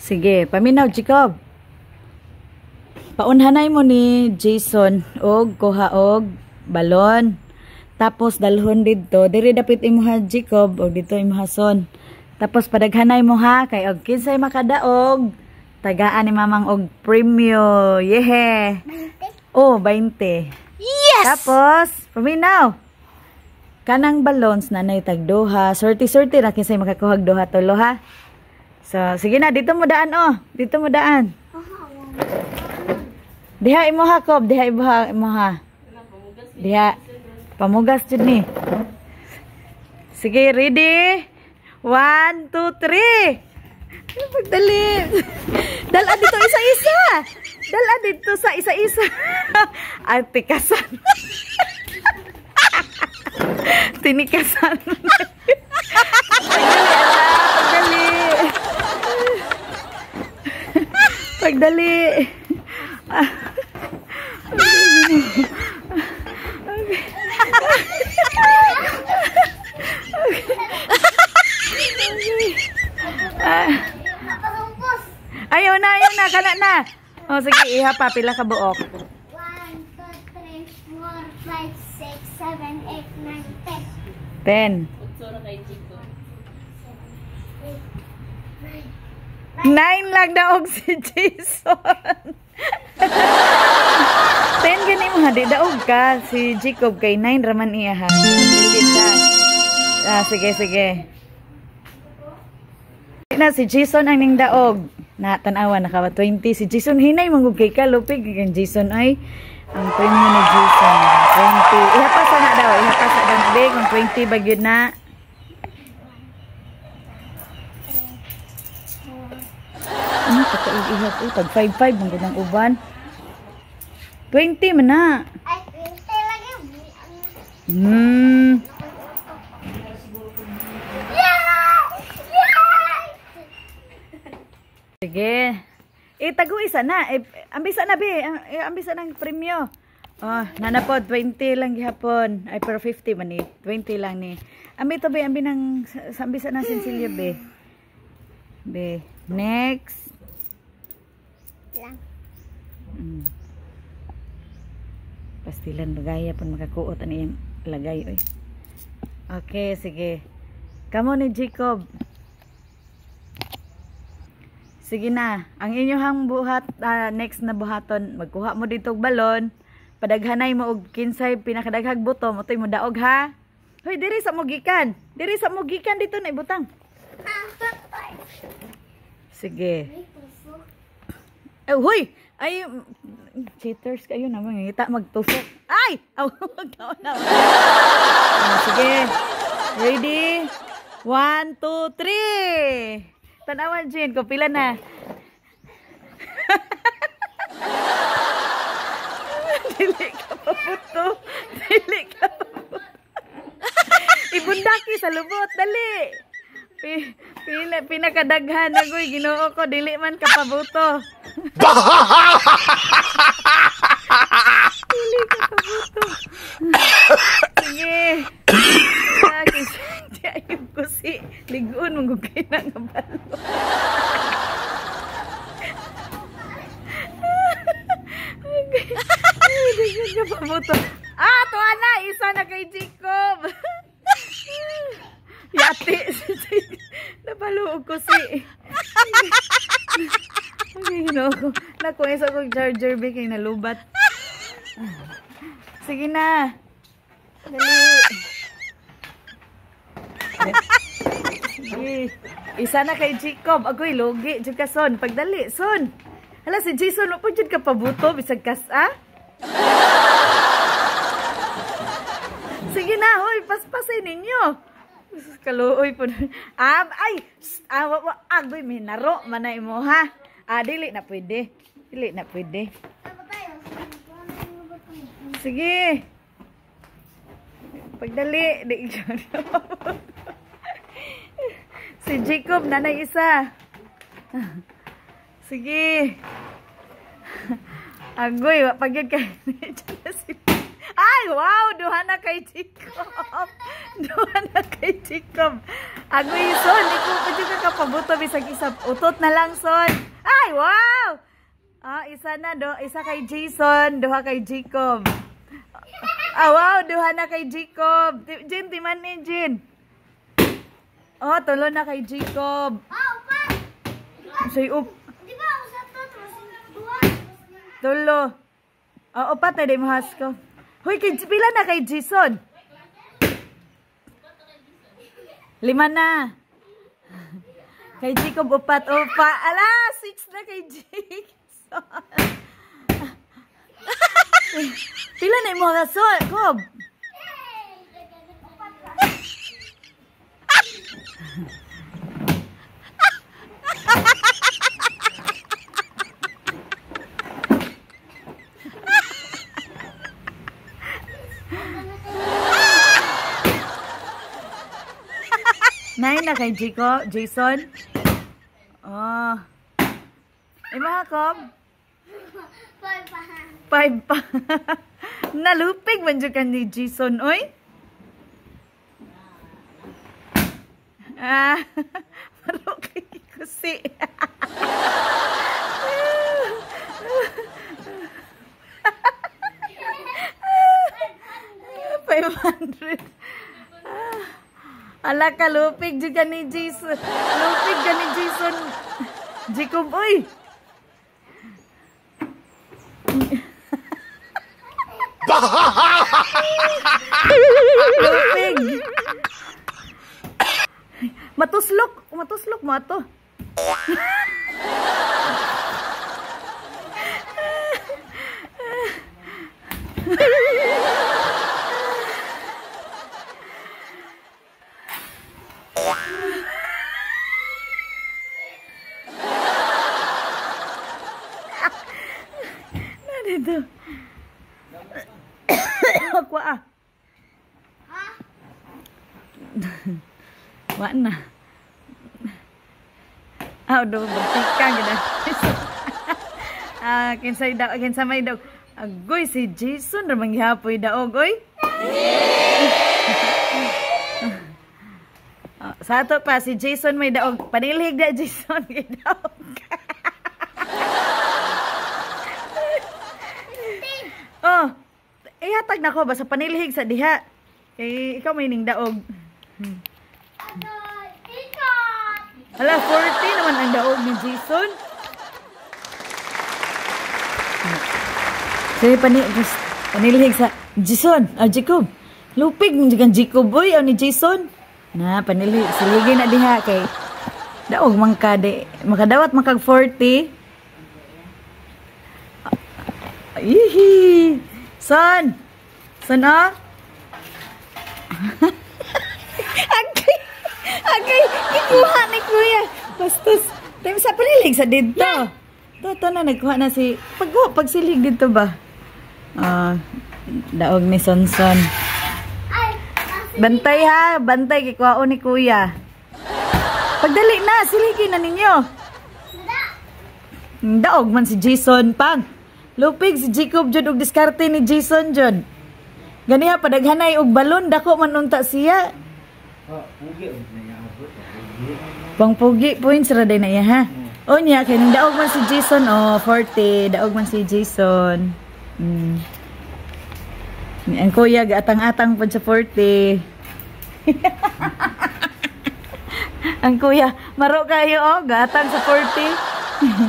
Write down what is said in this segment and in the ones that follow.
Sige, paminaw, Jacob. Paunhanay mo ni Jason og kuha og balon. Tapos dalhon dito, diri dapit imuha Jacob og dito imuha Son. Tapos padaghanay mo ha kay og kinsay makadaog, tagaan ni mamang og premyo. Yehe. 20. Oh, 20. Yes. Tapos paminaw. Kanang balons nanay tagduha. Sorti-sorti ra kinsay makakuha og duha tulo ha. So, sige na dito mo daan oh. Dito mo daan. Diha imuha Kob, diha imuha. Diha. Pamugas jud ni. Sige, ready? 1, 2, 3. Pagdali. Dala dito isa-isa. Dala dito sa isa-isa. Ay, tikasan. Tinikasan. Pagdali. Pagdali. Ayaw na, kana na. O, sige, iha pa, pila ka buok. 1, 2, 3, 4, 5, 6, 7, 8, 9, 10. 9 lang daog si Jason. 10 gani mo hadi daog ka si Jacob kay 9 raman iya ha. Sige. Na si Jason ang ning daog. Na tan-awa naka 20 si Jason hinay mangug kay ka lupig kay Jason ay ang premyo ni Jason 20. Ihapasa na daw, ihapasa daw be kung 20 bagyod na. Ano ka ihap tag 55 mong gunang uban. 20 man na. Ay, 20 lang yun. Sige. Tago isa na. Ambisa na, be. Ambisa ng premyo. Oh, nanapod. 20 lang gihapon. Ay, pero 50 man ni. 20 lang ni. Ambi to, be. Ambi ng, ambisa na Cecilia, be. Be. Next. Lang. Pastilan bagaya pun makakuot ani yung lagay oy. Okay, sige. Kamo ni Jacob. Sige na. Ang inyong buhat next na buhaton, magkuha mo dito og balon, padaghanay mo og kinsay pinakadaghag buto, motoy mo daog ha. Hoy, diri sa mugikan. Diri sa mugikan dito na ibutang. Sige. Hoy! Ay, cheaters kayo naman. Ngita magtusok. Ay! Sige. Ready? 1, 2, 3. Tanawan, Jane. Kupila na. Dili ka pa puto. Dili ka pa puto. Ibundaki sa lubot. Dali. Pinakadaghan na goy. Ginoo ko. Dili man kapabuto. Dili kapabuto. Sige. Di ayun ko si ligoon mong gugay na nga balo. Dili kapabuto. Tuwa na. Isa na kay Jacob. Yati. Napaluog ko si. Okay, nakuha sa kong charger be kay nalubat. Sige na. Dali. Sige. Isa na kay Jacob. Agoy, logi. Diyan ka, Son. Pagdali, Son. Hala, si Jason, po dyan ka pabuto. Bisag kas, Sige na, hoy. Paspasin ninyo. Kaluoy po. Ay! Agoy, may naro. Manay mo, ha? Dili na pwede. Dili na pwede. Sige. Pagdali. Si Jacob, nanay isa. Sige. Agoy, pagyod ka. Ay, wow, duha na kay Jacob. Duha na kay Jacob. Agoy, son, ikaw pa dyan ka pabuto bisag isa. Utot na lang, son. Ay, wow! Ah, isa na, isa kay Jason, duha kay Jacob. Ah, wow, duha na kay Jacob. Jin, timan ni Jin. Oh, tulo na kay Jacob. Say up. Di ba ako sa to? Dua. Tulo. Oh, upat na di mahas ko. Hoy, pila na kay Jason? 5 na. Kay Jacob, upat. Ala, 6 na kay Jason. Pila na yung mga Jacob? Nine na kay Jason. Oh. Mga Jacob? 5 pa. Nalupig man dyan ka ni Jason, oy. Ah, maro kay kusi. 500. Ala ka, lupig dyan ka ni Jason. Lupig ka ni Jason. Jacob, oy. Lupig. Matuslok mo ato. Dito. Ako Wa na. Do bertika gina. Kinsa may daw. Agoy si Jason ra manghihapoy daog oy. Sa ato pa si Jason may daog. Panilhig da Jason kay daog. Oh, ihatag na ko basta panilhig sa diha. Kay ikaw may ning daog. Hala, 40 naman ang daog ni Jason. Sige, panilhig sa Jason. Jacob. Lupig mo dyan Jacob, boy. O ni Jason. Na, panilhig. Siligay na diha kay daog mangkade. Makadawat makag 40. Ihi. Son. Son, oh. Agay. Ikuha ni kuya. Bastos. Tayo sa panilig sa dito. Ito na, nagkuha na si... Pagsilig dito ba? Daog ni Sonson. Bantay ha. Bantay. Kikuha ni kuya. Pagdali na. Siligin na ninyo. Daog man si Jason. Pag. Lupig si Jacob Jod. Og diskarte ni Jason Jod. Ganiha. Padaghanay og balon. Dako man unta siya. Pangpugi points ra day na iya ha. O niya kay daog man si Jason 40 daog man si Jason. Ang kuya gaatang-atang pud sa 40. Ang kuya maro kayo gaatang sa 40.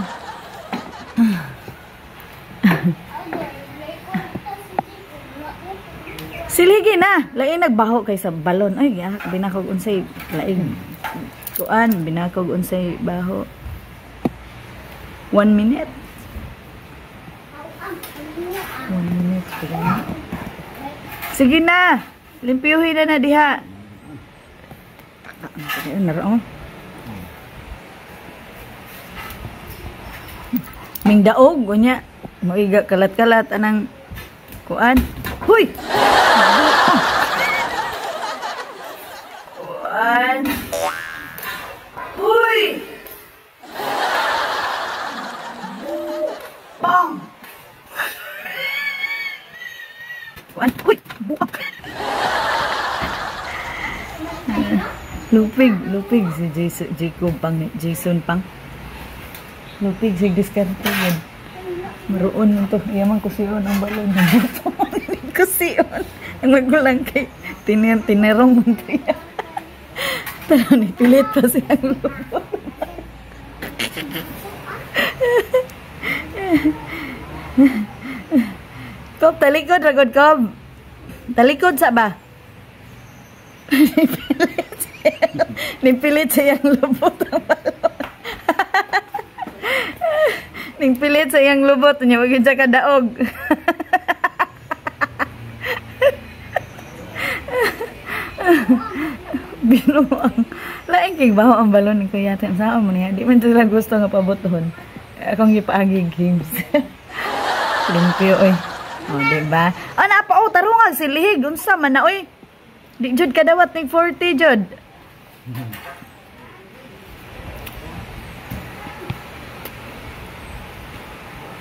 Siligi na, lain nagbaho kay sa balon. Ay, binakog unsay laing kuan, binakog unsay baho. 1 minute. 1 minute. Sige na, limpyuhin na diha. Naro. Ming daog unya, moiga kalat-kalat anang kuan. Huy! Kuan. Huy! Bang! Kuan. Lupig si Jacob pang Jason pang. Lupig si diskarte yun. Maroon mo to. Iyaman kusiyon ang balon. Kusiyon. Ang magulang kay tinerong mo to yan. Tara, nipilit pa siyang lupot. Kob, talikod, ragod, Kob. Talikod sa ba? Nipilit siyang lubot ang balon. Nipilit siyang lubot. Niya, wag yun siya kadaog. Binuang. Laing kay baho ang balon ni Kuya. Saan mo niya? Di man sila gusto nga pabuton. Akong ipaagi games. Limpyo, oy. O, diba? O, napa, o, tarungan si Lihig. Unsa man na, oy. Di, Jod, kadawat ni 40, Jod.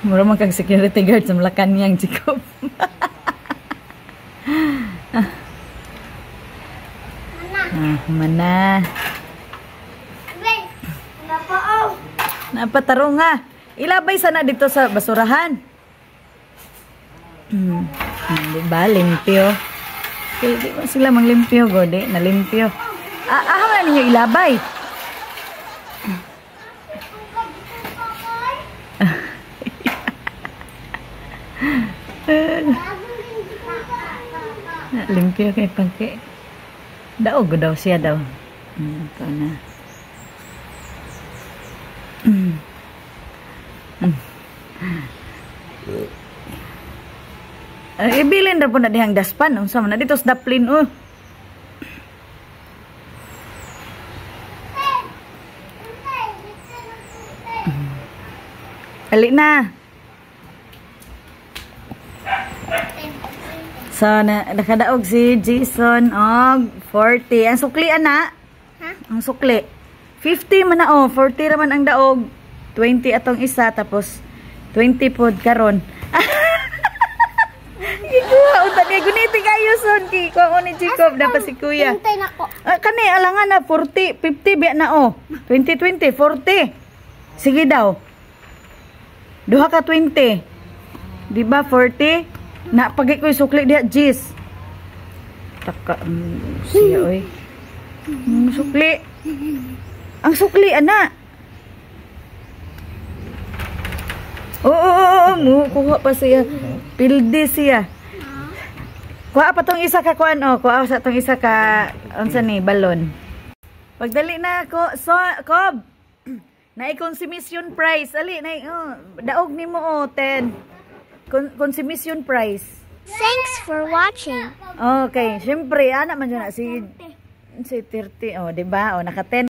Mura man kang security guard sa Malacanang, Jacob. Mana? Napataro nga. Ilabay sana dito sa basurahan. Diba? Limpyo. Okay, di ba sila manglimpyo, Gode? Nalimpyo. Aham na ninyo ilabay. Limpyo kay pangke. Daog daw siya daw. Ito na. Ibilin na po na dihang daspan. Unsa man na dito sa daplin. Ali na. So, nakadaog si Jason og 40. Ang sukli, ana? Ha? Ang sukli. 50 man na, 40 raman ang daog. 20 atong isa, tapos 20 pod karon. Iguha, unta niya. Guniti kayo, son. Kiko ako ni Jacob. Dapat si Kuya. Hintay na ko. Kani, alangan na. 40, 50, biya na, 20, 40. Sige daw. Duha ka 20. Diba, 40? Na pagi ko sukli dia jis. Taka siya oy. Sukli. Ang sukli ana. Mo kuha pa siya. Pildi siya. Kuha pa tong isa ka kuan kuha sa tong isa ka unsa ni balon. Pagdali na ko so Kob. Na consumption price ali na daog nimo 10. Consumption price. Thanks for watching. Okay, syempre, anak man dyan na si 30. Diba? Naka 10.